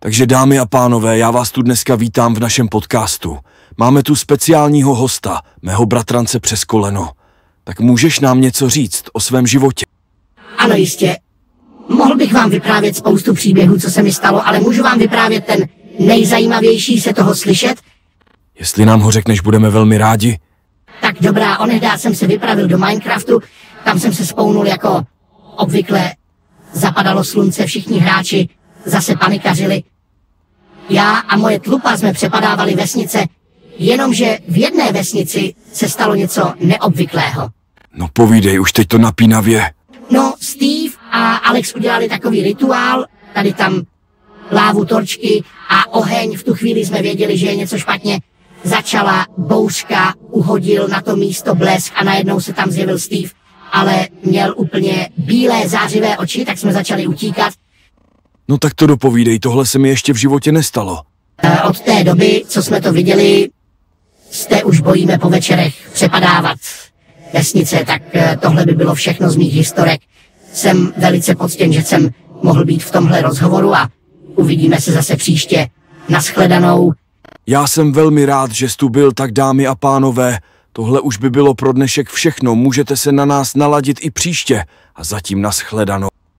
Takže dámy a pánové, já vás tu dneska vítám v našem podcastu. Máme tu speciálního hosta, mého bratrance přes koleno. Tak můžeš nám něco říct o svém životě? Ano, jistě. Mohl bych vám vyprávět spoustu příběhů, co se mi stalo, ale můžu vám vyprávět ten nejzajímavější, se toho slyšet? Jestli nám ho řekneš, budeme velmi rádi. Tak dobrá, onehdá jsem se vypravil do Minecraftu, tam jsem se spounul jako obvykle. Zapadalo slunce, všichni hráči zase panikařili. Já a moje tlupa jsme přepadávali vesnice, jenomže v jedné vesnici se stalo něco neobvyklého. No povídej, už teď to napínavě. No, Steve a Alex udělali takový rituál, tady tam lávu, torčky a oheň, v tu chvíli jsme věděli, že je něco špatně. Začala bouřka, uhodil na to místo blesk a najednou se tam zjevil Steve, ale měl úplně bílé zářivé oči, tak jsme začali utíkat. No tak to dopovídej, tohle se mi ještě v životě nestalo. Od té doby, co jsme to viděli, se už bojíme po večerech přepadávat vesnice, tak tohle by bylo všechno z mých historek. Jsem velice poctěn, že jsem mohl být v tomhle rozhovoru a uvidíme se zase příště. Nashledanou. Já jsem velmi rád, že jsi tu byl, tak dámy a pánové, tohle už by bylo pro dnešek všechno, můžete se na nás naladit i příště a zatím nashledanou.